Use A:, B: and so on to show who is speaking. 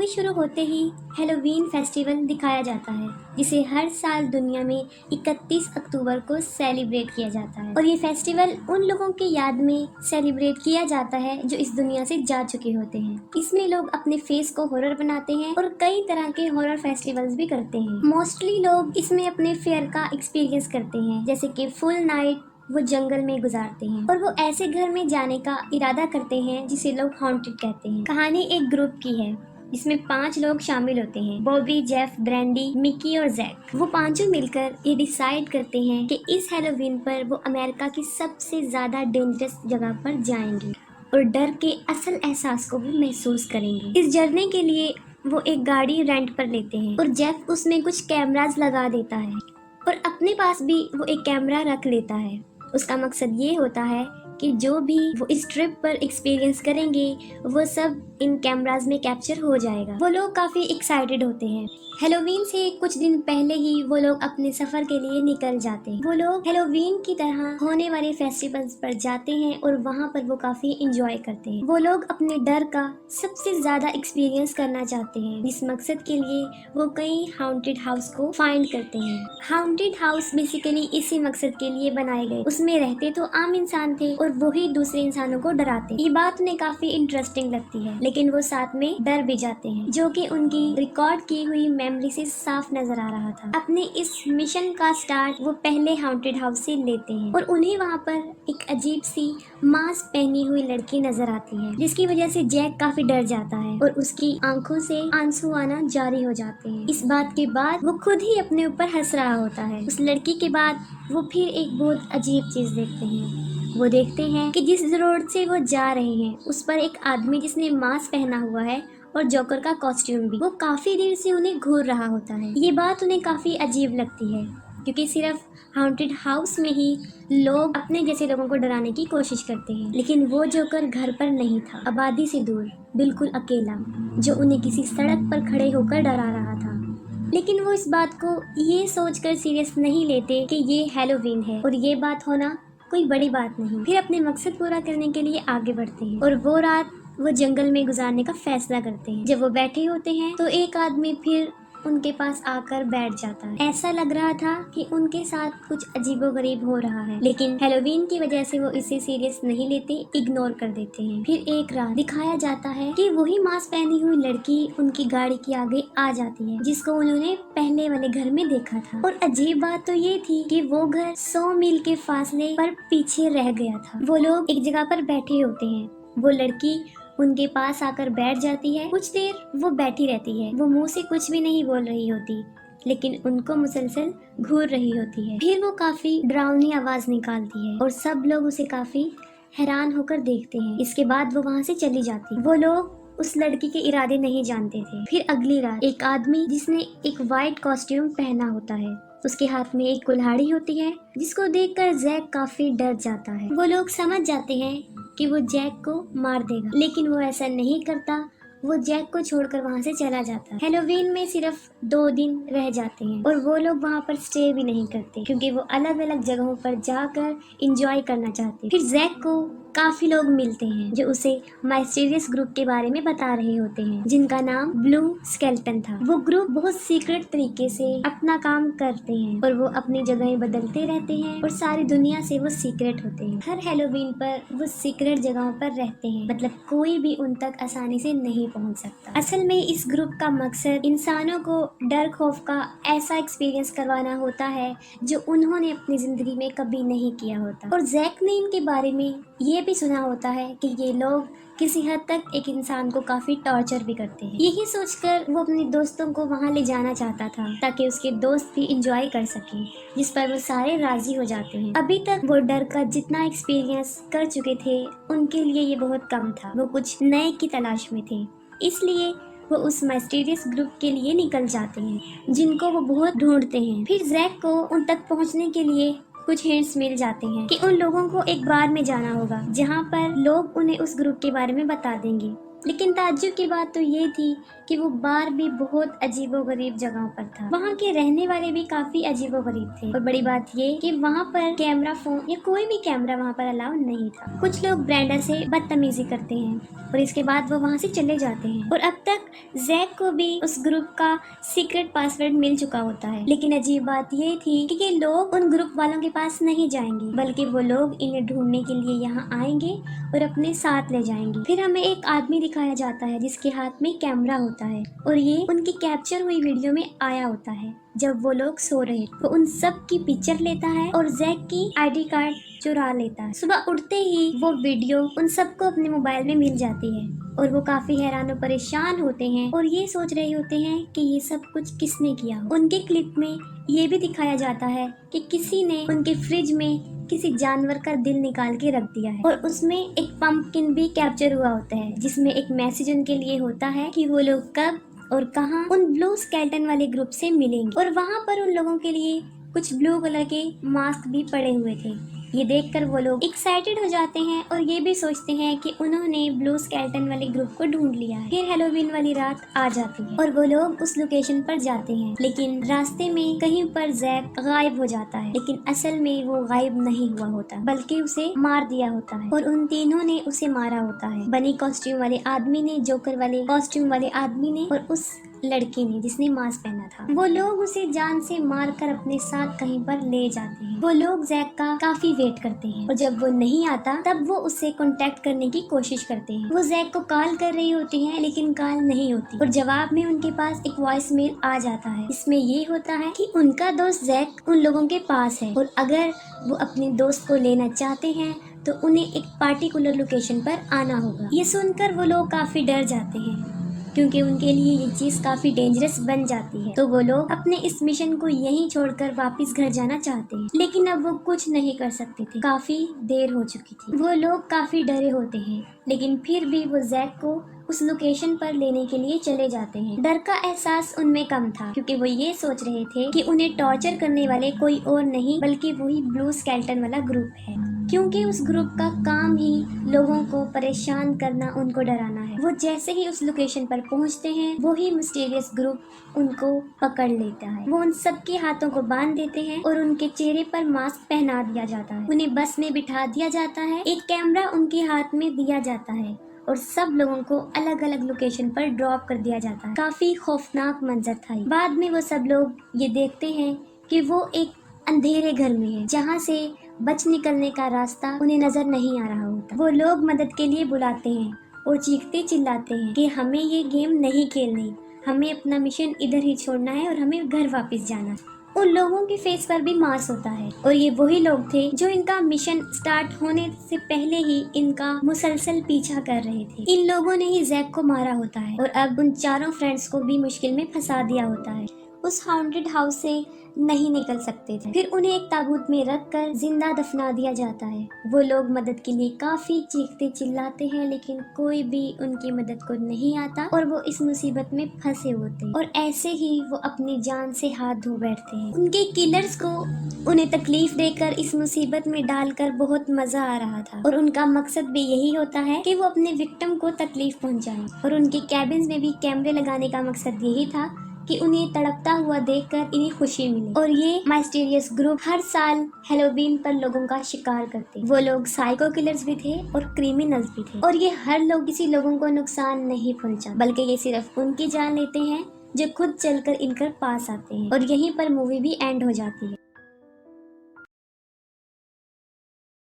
A: Movie शुरू होते ही Halloween festival दिखाया जाता है, जिसे हर साल दुनिया में 31 अक्टूबर को सेलिब्रेट किया जाता है। और ये फेस्टिवल उन लोगों की याद में सेलिब्रेट किया जाता है जो इस दुनिया से जा चुके होते हैं। इसमें लोग अपने फेस को हॉरर बनाते हैं और कई तरह के हॉरर फेस्टिवल्स भी करते हैं। मोस्टली लोग इसमें अपने फेयर का एक्सपीरियंस करते हैं, जैसे कि फुल नाइट वो जंगल में गुजारते हैं और वो ऐसे घर में जाने का इरादा करते हैं जिसे लोग हॉन्टेड कहते हैं। कहानी एक ग्रुप की है जिसमें 5 लोग शामिल होते हैं, बॉबी, जेफ, ब्रैंडी, मिकी और जैक। वो पांचों मिलकर ये डिसाइड करते हैं कि इस हैलोवीन पर वो अमेरिका की सबसे ज्यादा डेंजरस जगह पर जाएंगे और डर के असल एहसास को भी महसूस करेंगे। इस जर्नी के लिए वो एक गाड़ी रेंट पर लेते हैं और जेफ उसमें कुछ कैमरास लगा देता है और अपने पास भी वो एक कैमरा रख लेता है। उसका मकसद ये होता है कि जो भी वो इस ट्रिप पर एक्सपीरियंस करेंगे वो सब इन कैमरास में कैप्चर हो जाएगा। वो लोग काफी एक्साइटेड होते हैं। हैलोवीन से कुछ दिन पहले ही वो लोग अपने सफर के लिए निकल जाते हैं। वो लोग हैलोवीन की तरह होने वाले फेस्टिवल्स पर जाते हैं और वहाँ पर वो काफी इंजॉय करते हैं। वो लोग अपने डर का सबसे ज्यादा एक्सपीरियंस करना चाहते हैं। इस मकसद के लिए वो कई हाउंटेड हाउस को फाइंड करते हैं। हाउंटेड हाउस बेसिकली इसी मकसद के लिए बनाए गए। उसमें रहते तो आम इंसान थे और वही दूसरे इंसानों को डराते। ये बात उन्हें काफी इंटरेस्टिंग लगती है, लेकिन वो साथ में डर भी जाते हैं, जो कि उनकी रिकॉर्ड की हुई मेमोरी से साफ नजर आ रहा था। अपने इस मिशन का स्टार्ट वो पहले हाउंटेड हाउस से लेते हैं और उन्हें वहाँ पर एक अजीब सी मास्क पहनी हुई लड़की नजर आती है, जिसकी वजह से जैक काफी डर जाता है और उसकी आंखों से आंसू आना जारी हो जाते हैं। इस बात के बाद वो खुद ही अपने ऊपर हंस रहा होता है। उस लड़की के बाद वो फिर एक बहुत अजीब चीज देखते हैं। वो देखते हैं कि जिस रोड से वो जा रहे हैं उस पर एक आदमी जिसने मास्क पहना हुआ है और जोकर का कॉस्ट्यूम भी, वो काफी देर से उन्हें घूर रहा होता है। ये बात उन्हें काफी अजीब लगती है क्योंकि सिर्फ हाउंटेड हाउस में ही लोग अपने जैसे लोगों को डराने की कोशिश करते हैं, लेकिन वो जोकर घर पर नहीं था, आबादी से दूर, बिल्कुल अकेला, जो उन्हें किसी सड़क पर खड़े होकर डरा रहा था। लेकिन वो इस बात को ये सोचकर सीरियस नहीं लेते कि ये हैलोवीन है और ये बात होना कोई बड़ी बात नहीं। फिर अपने मकसद पूरा करने के लिए आगे बढ़ते हैं और वो रात वो जंगल में गुजारने का फैसला करते हैं। जब वो बैठे होते हैं तो एक आदमी फिर उनके पास आकर बैठ जाता है। ऐसा लग रहा था कि उनके साथ कुछ अजीबोगरीब हो रहा है, लेकिन हैलोवीन की वजह से वो इसे सीरियस नहीं लेते, इग्नोर कर देते हैं। फिर एक रात दिखाया जाता है कि वही मास्क पहनी हुई लड़की उनकी गाड़ी के आगे आ जाती है, जिसको उन्होंने पहले वाले घर में देखा था। और अजीब बात तो ये थी कि वो घर 100 मील के फासले पर पीछे रह गया था। वो लोग एक जगह पर बैठे होते हैं। वो लड़की उनके पास आकर बैठ जाती है। कुछ देर वो बैठी रहती है। वो मुंह से कुछ भी नहीं बोल रही होती, लेकिन उनको मुसलसल घूर रही होती है। फिर वो काफी डरावनी आवाज निकालती है और सब लोग उसे काफी हैरान होकर देखते हैं। इसके बाद वो वहाँ से चली जाती है। वो लोग उस लड़की के इरादे नहीं जानते थे। फिर अगली रात एक आदमी जिसने एक वाइट कॉस्ट्यूम पहना होता है, उसके हाथ में एक कुल्हाड़ी होती है, जिसको देखकर जैक काफी डर जाता है। वो लोग समझ जाते हैं कि वो जैक को मार देगा, लेकिन वो ऐसा नहीं करता। वो जैक को छोड़कर वहाँ से चला जाता है। हैलोवीन में सिर्फ 2 दिन रह जाते हैं और वो लोग वहाँ पर स्टे भी नहीं करते क्योंकि वो अलग अलग जगहों पर जाकर इंजॉय करना चाहते। फिर जैक को काफी लोग मिलते हैं जो उसे माइस्टीरियस ग्रुप के बारे में बता रहे होते हैं, जिनका नाम ब्लू स्केलेटन था। वो ग्रुप बहुत सीक्रेट तरीके से अपना काम करते हैं और वो अपनी जगहें बदलते रहते हैं और सारी दुनिया से वो सीक्रेट होते हैं। हर हैलोवीन पर वो सीक्रेट जगहों पर रहते हैं, मतलब कोई भी उन तक आसानी से नहीं पहुंच सकता। असल में इस ग्रुप का मकसद इंसानों को डर खौफ का ऐसा एक्सपीरियंस करवाना होता है जो उन्होंने अपनी जिंदगी में कभी नहीं किया होता। और जैक ने इनके बारे में ये भी सुना होता है कि ये लोग किसी हद तक एक इंसान को काफी टॉर्चर भी करते हैं। यही सोचकर वो अपने दोस्तों को वहाँ ले जाना चाहता था ताकि उसके दोस्त भी इंजॉय कर सकें, जिस पर वो सारे राजी हो जाते हैं। अभी तक वो डर का जितना एक्सपीरियंस कर चुके थे उनके लिए ये बहुत कम था। वो कुछ नए की तलाश में थे, इसलिए वो उस माइस्टीरियस ग्रुप के लिए निकल जाते हैं जिनको वो बहुत ढूंढते हैं। फिर जैक को उन तक पहुँचने के लिए कुछ हिंट्स मिल जाते हैं कि उन लोगों को एक बार में जाना होगा जहाँ पर लोग उन्हें उस ग्रुप के बारे में बता देंगे लेकिन ताज्जुब की बात तो ये थी कि वो बार भी बहुत अजीबोगरीब जगहों पर था। वहाँ के रहने वाले भी काफी अजीबोगरीब थे और बड़ी बात ये कि वहाँ पर कैमरा फोन या कोई भी कैमरा वहाँ पर अलाउ नहीं था। कुछ लोग ब्रेंडा से बदतमीजी करते हैं और इसके बाद वो वहाँ से चले जाते हैं और अब तक जैक को भी उस ग्रुप का सीक्रेट पासवर्ड मिल चुका होता है। लेकिन अजीब बात ये थी कि ये लोग उन ग्रुप वालों के पास नहीं जाएंगे, बल्कि वो लोग इन्हें ढूंढने के लिए यहाँ आएंगे और अपने साथ ले जाएंगे। फिर हमें एक आदमी दिखाया जाता है जिसके हाथ में कैमरा होता है और ये उनकी कैप्चर हुई वीडियो में आया होता है जब वो लोग सो रहे। वो उन सब की पिक्चर लेता है और जैक की आईडी कार्ड चुरा लेता है। सुबह उठते ही वो वीडियो उन सबको अपने मोबाइल में मिल जाती है और वो काफी हैरान और परेशान होते हैं और ये सोच रहे होते हैं कि ये सब कुछ किसने किया। उनके क्लिप में ये भी दिखाया जाता है कि किसी ने उनके फ्रिज में किसी जानवर का दिल निकाल के रख दिया है और उसमें एक पंपकिन भी कैप्चर हुआ होता है जिसमें एक मैसेज उनके लिए होता है कि वो लोग कब और कहां उन ब्लू स्केलेटन वाले ग्रुप से मिलेंगे और वहां पर उन लोगों के लिए कुछ ब्लू कलर के मास्क भी पड़े हुए थे। ये देखकर वो लोग एक्साइटेड हो जाते हैं और ये भी सोचते हैं कि उन्होंने ब्लू स्केलेटन वाले ग्रुप को ढूंढ लिया है। फिर हैलोवीन वाली रात आ जाती है और वो लोग उस लोकेशन पर जाते हैं, लेकिन रास्ते में कहीं पर जैक गायब हो जाता है। लेकिन असल में वो गायब नहीं हुआ होता, बल्कि उसे मार दिया होता है और उन तीनों ने उसे मारा होता है। बनी कॉस्ट्यूम वाले आदमी ने, जोकर वाले कॉस्ट्यूम वाले आदमी ने और उस लड़की ने जिसने मास्क पहना था। वो लोग उसे जान से मारकर अपने साथ कहीं पर ले जाते हैं। वो लोग जैक का काफी वेट करते हैं और जब वो नहीं आता तब वो उससे कांटेक्ट करने की कोशिश करते हैं। वो जैक को कॉल कर रही होती हैं लेकिन कॉल नहीं होती और जवाब में उनके पास एक वॉइस मेल आ जाता है। इसमें ये होता है कि उनका दोस्त जैक उन लोगों के पास है और अगर वो अपने दोस्त को लेना चाहते हैं तो उन्हें एक पार्टिकुलर लोकेशन पर आना होगा। ये सुनकर वो लोग काफी डर जाते हैं क्योंकि उनके लिए ये चीज काफी डेंजरस बन जाती है। तो वो लोग अपने इस मिशन को यहीं छोड़कर वापस घर जाना चाहते हैं, लेकिन अब वो कुछ नहीं कर सकते थे, काफी देर हो चुकी थी। वो लोग काफी डरे होते हैं, लेकिन फिर भी वो जैक को उस लोकेशन पर लेने के लिए चले जाते हैं। डर का एहसास उनमें कम था क्योंकि वो ये सोच रहे थे कि उन्हें टॉर्चर करने वाले कोई और नहीं बल्कि वही ब्लू स्केलेटन वाला ग्रुप है, क्योंकि उस ग्रुप का काम ही लोगों को परेशान करना, उनको डराना है। वो जैसे ही उस लोकेशन पर पहुंचते हैं वही मिस्टीरियस ग्रुप उनको पकड़ लेता है। वो उन सबके हाथों को बांध देते हैं और उनके चेहरे पर मास्क पहना दिया जाता है। उन्हें बस में बिठा दिया जाता है, एक कैमरा उनके हाथ में दिया जाता है और सब लोगों को अलग अलग लोकेशन पर ड्रॉप कर दिया जाता है। काफी खौफनाक मंजर था। बाद में वो सब लोग ये देखते हैं कि वो एक अंधेरे घर में है जहाँ से बच निकलने का रास्ता उन्हें नजर नहीं आ रहा होता। वो लोग मदद के लिए बुलाते हैं और चीखते चिल्लाते हैं कि हमें ये गेम नहीं खेलनी, हमें अपना मिशन इधर ही छोड़ना है और हमें घर वापस जाना है। उन लोगों के फेस पर भी मास्क होता है और ये वही लोग थे जो इनका मिशन स्टार्ट होने से पहले ही इनका मुसलसल पीछा कर रहे थे। इन लोगों ने ही जैक को मारा होता है और अब उन चारों फ्रेंड्स को भी मुश्किल में फंसा दिया होता है। उस हाउंटेड हाउस से नहीं निकल सकते थे। फिर उन्हें एक ताबूत में रखकर जिंदा दफना दिया जाता है। वो लोग मदद के लिए काफी चीखते चिल्लाते हैं, लेकिन कोई भी उनकी मदद को नहीं आता और वो इस मुसीबत में फंसे होते हैं और ऐसे ही वो अपनी जान से हाथ धो बैठते हैं। उनके किलर्स को उन्हें तकलीफ देकर इस मुसीबत में डालकर बहुत मजा आ रहा था और उनका मकसद भी यही होता है कि वो अपने विक्टिम को तकलीफ पहुंचाएं। और उनके कैबिन्स में भी कैमरे लगाने का मकसद यही था कि उन्हें तड़पता हुआ देखकर इन्हें खुशी मिले। और ये माइस्टीरियस ग्रुप हर साल हैलोवीन पर लोगों का शिकार करते। वो लोग साइको किलर्स भी थे और क्रिमिनल्स भी थे और ये हर लोग किसी लोगों को नुकसान नहीं पहुंचा, बल्कि ये सिर्फ उनकी जान लेते हैं जो खुद चलकर इनकर पास आते हैं। और यहीं पर मूवी भी एंड हो जाती है।